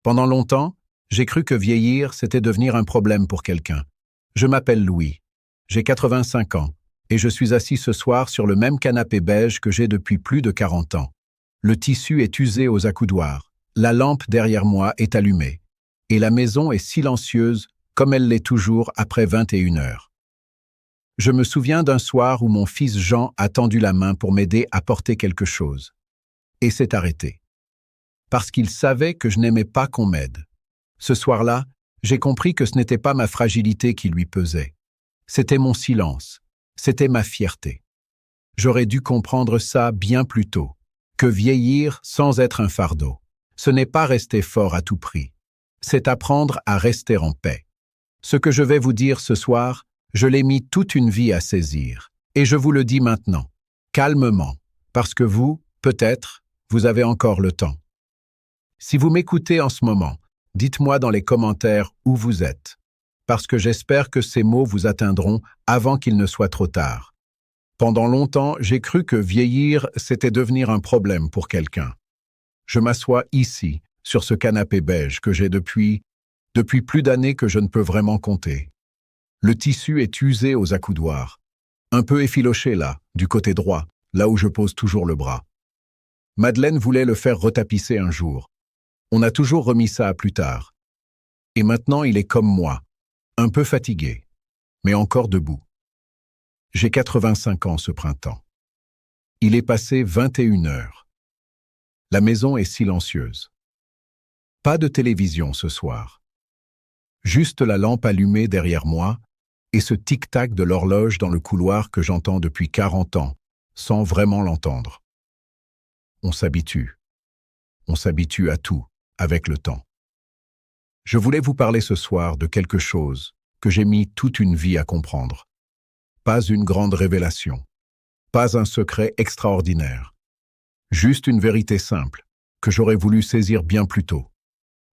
Pendant longtemps, j'ai cru que vieillir, c'était devenir un problème pour quelqu'un. Je m'appelle Louis. J'ai 85 ans et je suis assis ce soir sur le même canapé beige que j'ai depuis plus de 40 ans. Le tissu est usé aux accoudoirs, la lampe derrière moi est allumée et la maison est silencieuse comme elle l'est toujours après 21 heures. Je me souviens d'un soir où mon fils Jean a tendu la main pour m'aider à porter quelque chose. Et s'est arrêté. Parce qu'il savait que je n'aimais pas qu'on m'aide. Ce soir-là, j'ai compris que ce n'était pas ma fragilité qui lui pesait. C'était mon silence. C'était ma fierté. J'aurais dû comprendre ça bien plus tôt. Que vieillir sans être un fardeau, ce n'est pas rester fort à tout prix. C'est apprendre à rester en paix. Ce que je vais vous dire ce soir, je l'ai mis toute une vie à saisir. Et je vous le dis maintenant, calmement, parce que vous, peut-être, vous avez encore le temps. Si vous m'écoutez en ce moment, dites-moi dans les commentaires où vous êtes, parce que j'espère que ces mots vous atteindront avant qu'il ne soit trop tard. Pendant longtemps, j'ai cru que vieillir, c'était devenir un problème pour quelqu'un. Je m'assois ici, sur ce canapé beige que j'ai depuis plus d'années que je ne peux vraiment compter. Le tissu est usé aux accoudoirs, un peu effiloché là, du côté droit, là où je pose toujours le bras. Madeleine voulait le faire retapisser un jour. On a toujours remis ça à plus tard. Et maintenant, il est comme moi, un peu fatigué, mais encore debout. J'ai 85 ans ce printemps. Il est passé 21 heures. La maison est silencieuse. Pas de télévision ce soir. Juste la lampe allumée derrière moi et ce tic-tac de l'horloge dans le couloir que j'entends depuis 40 ans, sans vraiment l'entendre. On s'habitue. On s'habitue à tout, avec le temps. Je voulais vous parler ce soir de quelque chose que j'ai mis toute une vie à comprendre. Pas une grande révélation. Pas un secret extraordinaire. Juste une vérité simple, que j'aurais voulu saisir bien plus tôt.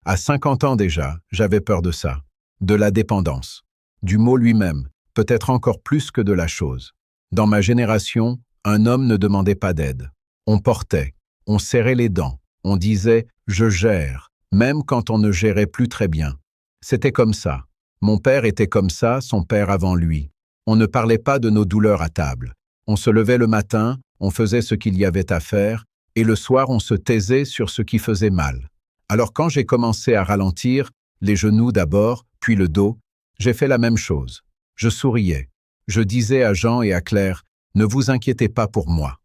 À 50 ans déjà, j'avais peur de ça, de la dépendance, du mot lui-même, peut-être encore plus que de la chose. Dans ma génération, un homme ne demandait pas d'aide. On portait, on serrait les dents, on disait « je gère », même quand on ne gérait plus très bien. C'était comme ça. Mon père était comme ça, son père avant lui. On ne parlait pas de nos douleurs à table. On se levait le matin, on faisait ce qu'il y avait à faire, et le soir on se taisait sur ce qui faisait mal. Alors quand j'ai commencé à ralentir, les genoux d'abord, puis le dos, j'ai fait la même chose. Je souriais. Je disais à Jean et à Claire, « Ne vous inquiétez pas pour moi ».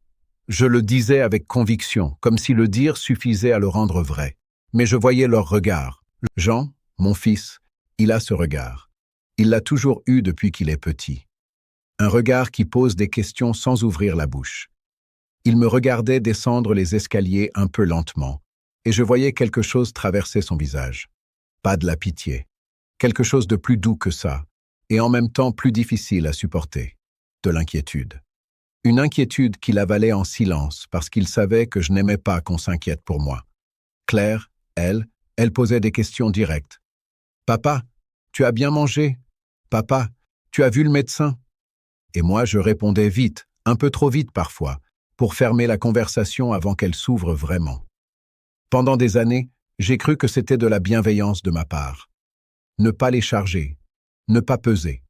Je le disais avec conviction, comme si le dire suffisait à le rendre vrai. Mais je voyais leur regard. Jean, mon fils, il a ce regard. Il l'a toujours eu depuis qu'il est petit. Un regard qui pose des questions sans ouvrir la bouche. Il me regardait descendre les escaliers un peu lentement, et je voyais quelque chose traverser son visage. Pas de la pitié. Quelque chose de plus doux que ça, et en même temps plus difficile à supporter. De l'inquiétude. Une inquiétude qu'il avalait en silence parce qu'il savait que je n'aimais pas qu'on s'inquiète pour moi. Claire, elle posait des questions directes. « Papa, tu as bien mangé? Papa, tu as vu le médecin ?» Et moi, je répondais vite, un peu trop vite parfois, pour fermer la conversation avant qu'elle s'ouvre vraiment. Pendant des années, j'ai cru que c'était de la bienveillance de ma part. Ne pas les charger, ne pas peser.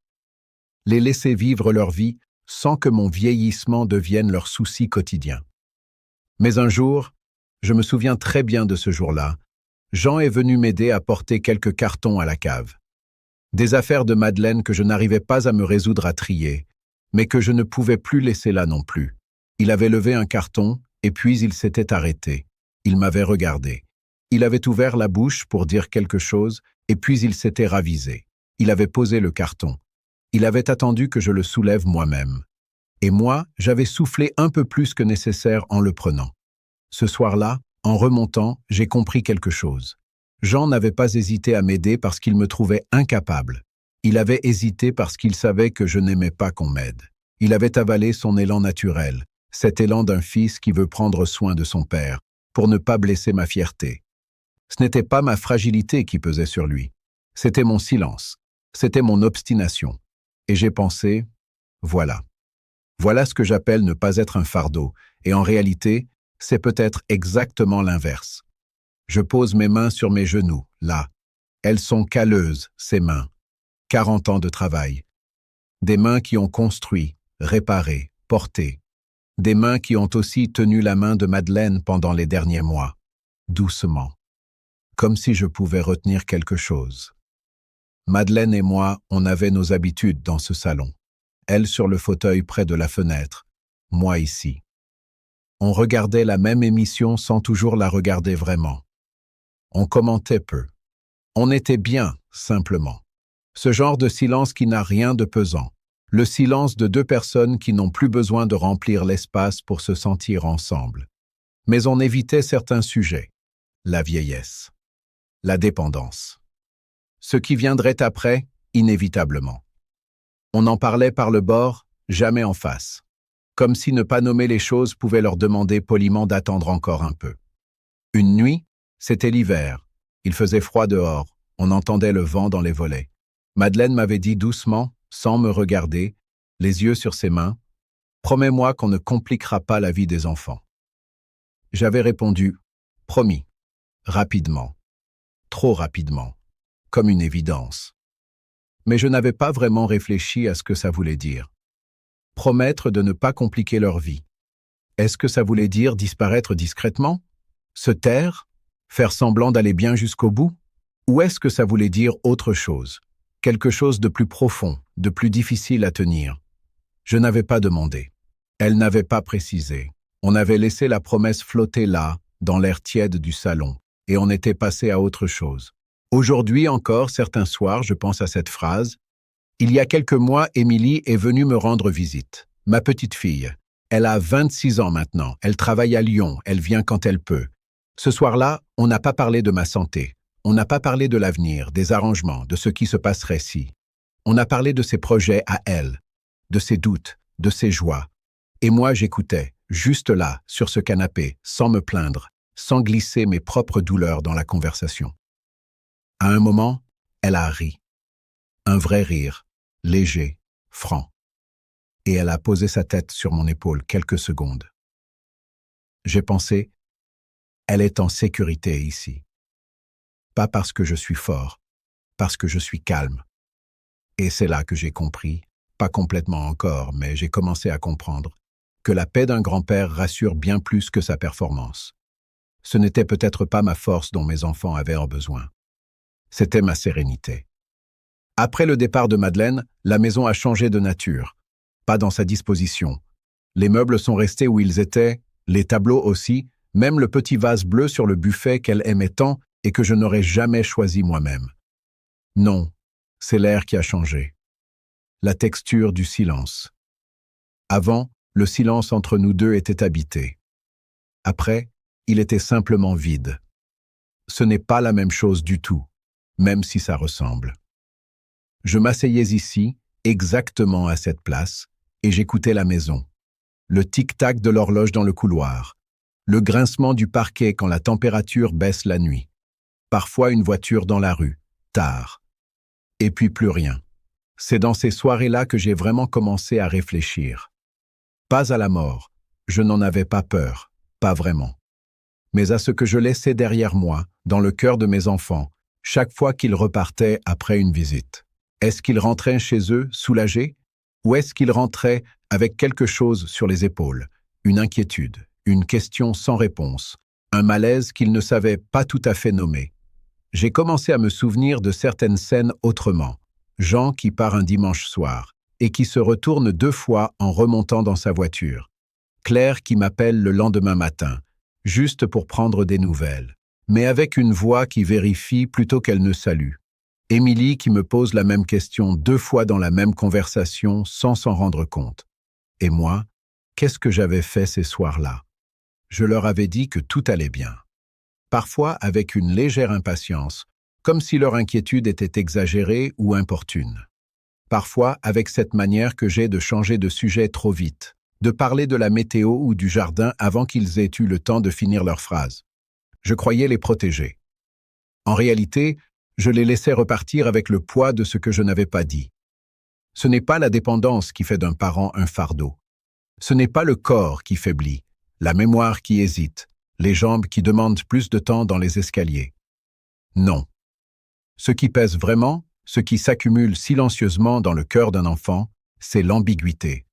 Les laisser vivre leur vie sans que mon vieillissement devienne leur souci quotidien. Mais un jour, je me souviens très bien de ce jour-là, Jean est venu m'aider à porter quelques cartons à la cave. Des affaires de Madeleine que je n'arrivais pas à me résoudre à trier, mais que je ne pouvais plus laisser là non plus. Il avait levé un carton, et puis il s'était arrêté. Il m'avait regardé. Il avait ouvert la bouche pour dire quelque chose, et puis il s'était ravisé. Il avait posé le carton. Il avait attendu que je le soulève moi-même. Et moi, j'avais soufflé un peu plus que nécessaire en le prenant. Ce soir-là, en remontant, j'ai compris quelque chose. Jean n'avait pas hésité à m'aider parce qu'il me trouvait incapable. Il avait hésité parce qu'il savait que je n'aimais pas qu'on m'aide. Il avait avalé son élan naturel, cet élan d'un fils qui veut prendre soin de son père, pour ne pas blesser ma fierté. Ce n'était pas ma fragilité qui pesait sur lui. C'était mon silence. C'était mon obstination. Et j'ai pensé, voilà. Voilà ce que j'appelle ne pas être un fardeau, et en réalité, c'est peut-être exactement l'inverse. Je pose mes mains sur mes genoux, là. Elles sont calleuses, ces mains. 40 ans de travail. Des mains qui ont construit, réparé, porté. Des mains qui ont aussi tenu la main de Madeleine pendant les derniers mois. Doucement. Comme si je pouvais retenir quelque chose. Madeleine et moi, on avait nos habitudes dans ce salon. Elle sur le fauteuil près de la fenêtre, moi ici. On regardait la même émission sans toujours la regarder vraiment. On commentait peu. On était bien, simplement. Ce genre de silence qui n'a rien de pesant. Le silence de deux personnes qui n'ont plus besoin de remplir l'espace pour se sentir ensemble. Mais on évitait certains sujets. La vieillesse. La dépendance. Ce qui viendrait après, inévitablement. On en parlait par le bord, jamais en face. Comme si ne pas nommer les choses pouvait leur demander poliment d'attendre encore un peu. Une nuit, c'était l'hiver. Il faisait froid dehors. On entendait le vent dans les volets. Madeleine m'avait dit doucement, sans me regarder, les yeux sur ses mains, « Promets-moi qu'on ne compliquera pas la vie des enfants. » J'avais répondu, « Promis. » Rapidement. Trop rapidement. Comme une évidence. Mais je n'avais pas vraiment réfléchi à ce que ça voulait dire. Promettre de ne pas compliquer leur vie. Est-ce que ça voulait dire disparaître discrètement? Se taire? Faire semblant d'aller bien jusqu'au bout? Ou est-ce que ça voulait dire autre chose? Quelque chose de plus profond, de plus difficile à tenir. Je n'avais pas demandé. Elle n'avait pas précisé. On avait laissé la promesse flotter là, dans l'air tiède du salon, et on était passé à autre chose. Aujourd'hui encore, certains soirs, je pense à cette phrase. Il y a quelques mois, Émilie est venue me rendre visite. Ma petite fille. Elle a 26 ans maintenant. Elle travaille à Lyon. Elle vient quand elle peut. Ce soir-là, on n'a pas parlé de ma santé. On n'a pas parlé de l'avenir, des arrangements, de ce qui se passerait si. On a parlé de ses projets à elle, de ses doutes, de ses joies. Et moi, j'écoutais, juste là, sur ce canapé, sans me plaindre, sans glisser mes propres douleurs dans la conversation. À un moment, elle a ri. Un vrai rire, léger, franc. Et elle a posé sa tête sur mon épaule quelques secondes. J'ai pensé, elle est en sécurité ici. Pas parce que je suis fort, parce que je suis calme. Et c'est là que j'ai compris, pas complètement encore, mais j'ai commencé à comprendre, que la paix d'un grand-père rassure bien plus que sa performance. Ce n'était peut-être pas ma force dont mes enfants avaient besoin. C'était ma sérénité. Après le départ de Madeleine, la maison a changé de nature. Pas dans sa disposition. Les meubles sont restés où ils étaient, les tableaux aussi, même le petit vase bleu sur le buffet qu'elle aimait tant et que je n'aurais jamais choisi moi-même. Non, c'est l'air qui a changé. La texture du silence. Avant, le silence entre nous deux était habité. Après, il était simplement vide. Ce n'est pas la même chose du tout, même si ça ressemble. Je m'asseyais ici, exactement à cette place, et j'écoutais la maison. Le tic-tac de l'horloge dans le couloir. Le grincement du parquet quand la température baisse la nuit. Parfois une voiture dans la rue, tard. Et puis plus rien. C'est dans ces soirées-là que j'ai vraiment commencé à réfléchir. Pas à la mort, je n'en avais pas peur, pas vraiment. Mais à ce que je laissais derrière moi, dans le cœur de mes enfants, chaque fois qu'ils repartaient après une visite. Est-ce qu'ils rentraient chez eux, soulagés? Ou est-ce qu'ils rentraient avec quelque chose sur les épaules, une inquiétude, une question sans réponse, un malaise qu'ils ne savaient pas tout à fait nommer? J'ai commencé à me souvenir de certaines scènes autrement. Jean qui part un dimanche soir et qui se retourne 2 fois en remontant dans sa voiture. Claire qui m'appelle le lendemain matin, juste pour prendre des nouvelles, mais avec une voix qui vérifie plutôt qu'elle ne salue. Émilie qui me pose la même question 2 fois dans la même conversation sans s'en rendre compte. Et moi, qu'est-ce que j'avais fait ces soirs-là? Je leur avais dit que tout allait bien. Parfois avec une légère impatience, comme si leur inquiétude était exagérée ou importune. Parfois avec cette manière que j'ai de changer de sujet trop vite, de parler de la météo ou du jardin avant qu'ils aient eu le temps de finir leur phrase. Je croyais les protéger. En réalité, je les laissais repartir avec le poids de ce que je n'avais pas dit. Ce n'est pas la dépendance qui fait d'un parent un fardeau. Ce n'est pas le corps qui faiblit, la mémoire qui hésite, les jambes qui demandent plus de temps dans les escaliers. Non. Ce qui pèse vraiment, ce qui s'accumule silencieusement dans le cœur d'un enfant, c'est l'ambiguïté.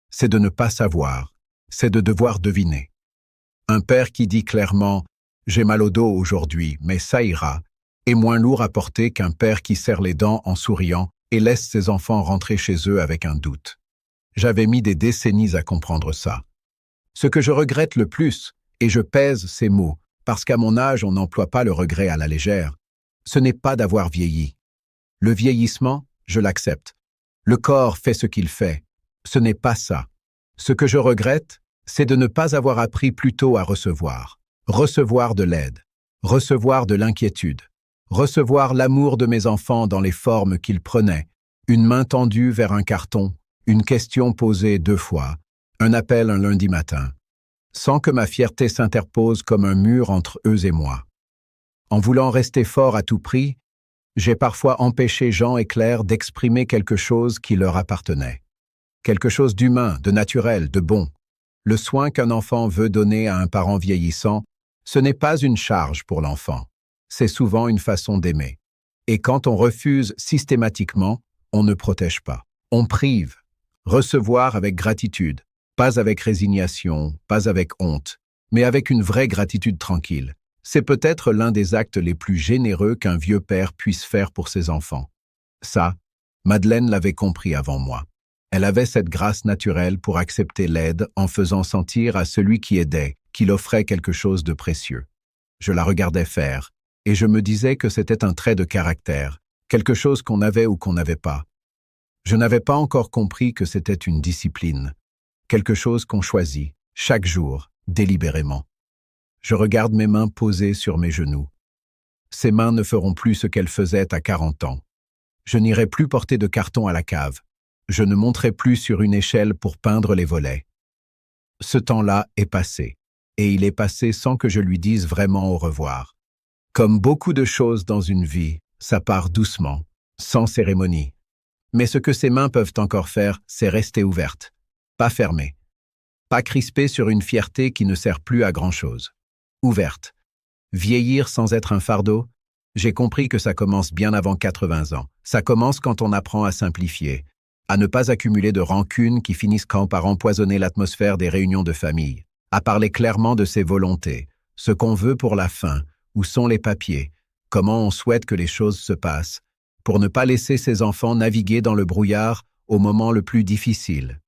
C'est de ne pas savoir, c'est de devoir deviner. Un père qui dit clairement « J'ai mal au dos aujourd'hui, mais ça ira » est moins lourd à porter qu'un père qui serre les dents en souriant et laisse ses enfants rentrer chez eux avec un doute. J'avais mis des décennies à comprendre ça. Ce que je regrette le plus, et je pèse ces mots, parce qu'à mon âge on n'emploie pas le regret à la légère, ce n'est pas d'avoir vieilli. Le vieillissement, je l'accepte. Le corps fait ce qu'il fait. Ce n'est pas ça. Ce que je regrette, c'est de ne pas avoir appris plus tôt à recevoir. Recevoir de l'aide. Recevoir de l'inquiétude. Recevoir l'amour de mes enfants dans les formes qu'ils prenaient. Une main tendue vers un carton, une question posée 2 fois, un appel un lundi matin. Sans que ma fierté s'interpose comme un mur entre eux et moi. En voulant rester fort à tout prix, j'ai parfois empêché Jean et Claire d'exprimer quelque chose qui leur appartenait. Quelque chose d'humain, de naturel, de bon. Le soin qu'un enfant veut donner à un parent vieillissant, ce n'est pas une charge pour l'enfant. C'est souvent une façon d'aimer. Et quand on refuse systématiquement, on ne protège pas. On prive. Recevoir avec gratitude, pas avec résignation, pas avec honte, mais avec une vraie gratitude tranquille. C'est peut-être l'un des actes les plus généreux qu'un vieux père puisse faire pour ses enfants. Ça, Madeleine l'avait compris avant moi. Elle avait cette grâce naturelle pour accepter l'aide en faisant sentir à celui qui aidait qu'il offrait quelque chose de précieux. Je la regardais faire, et je me disais que c'était un trait de caractère, quelque chose qu'on avait ou qu'on n'avait pas. Je n'avais pas encore compris que c'était une discipline, quelque chose qu'on choisit, chaque jour, délibérément. Je regarde mes mains posées sur mes genoux. Ces mains ne feront plus ce qu'elles faisaient à 40 ans. Je n'irai plus porter de carton à la cave. Je ne monterai plus sur une échelle pour peindre les volets. Ce temps-là est passé, et il est passé sans que je lui dise vraiment au revoir. Comme beaucoup de choses dans une vie, ça part doucement, sans cérémonie. Mais ce que ces mains peuvent encore faire, c'est rester ouvertes, pas fermées, pas crispées sur une fierté qui ne sert plus à grand-chose. Ouverte. Vieillir sans être un fardeau, j'ai compris que ça commence bien avant 80 ans. Ça commence quand on apprend à simplifier, à ne pas accumuler de rancunes qui finissent quand par empoisonner l'atmosphère des réunions de famille, à parler clairement de ses volontés, ce qu'on veut pour la fin, où sont les papiers, comment on souhaite que les choses se passent, pour ne pas laisser ses enfants naviguer dans le brouillard au moment le plus difficile.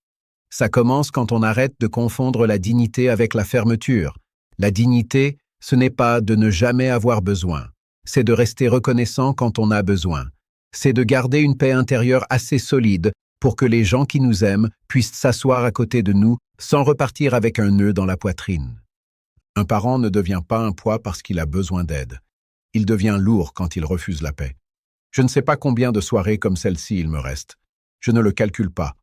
Ça commence quand on arrête de confondre la dignité avec la fermeture. La dignité, ce n'est pas de ne jamais avoir besoin, c'est de rester reconnaissant quand on a besoin. C'est de garder une paix intérieure assez solide pour que les gens qui nous aiment puissent s'asseoir à côté de nous sans repartir avec un nœud dans la poitrine. Un parent ne devient pas un poids parce qu'il a besoin d'aide. Il devient lourd quand il refuse la paix. Je ne sais pas combien de soirées comme celle-ci il me reste. Je ne le calcule pas.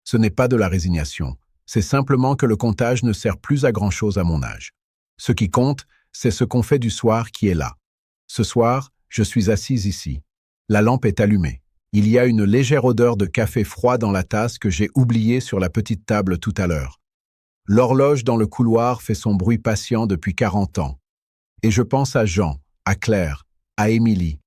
Ce n'est pas de la résignation. C'est simplement que le comptage ne sert plus à grand-chose à mon âge. Ce qui compte, c'est ce qu'on fait du soir qui est là. Ce soir, je suis assise ici. La lampe est allumée. Il y a une légère odeur de café froid dans la tasse que j'ai oubliée sur la petite table tout à l'heure. L'horloge dans le couloir fait son bruit patient depuis 40 ans. Et je pense à Jean, à Claire, à Émilie.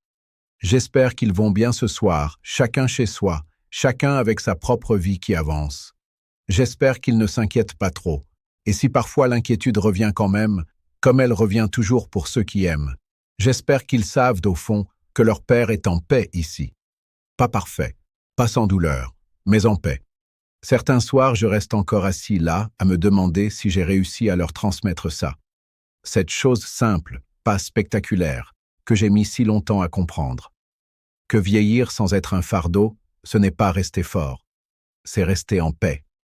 J'espère qu'ils vont bien ce soir, chacun chez soi, chacun avec sa propre vie qui avance. J'espère qu'ils ne s'inquiètent pas trop. Et si parfois l'inquiétude revient quand même, comme elle revient toujours pour ceux qui aiment, j'espère qu'ils savent, au fond, que leur père est en paix ici. Pas parfait, pas sans douleur, mais en paix. Certains soirs, je reste encore assis là, à me demander si j'ai réussi à leur transmettre ça. Cette chose simple, pas spectaculaire, que j'ai mis si longtemps à comprendre. Que vieillir sans être un fardeau, ce n'est pas rester fort, c'est rester en paix.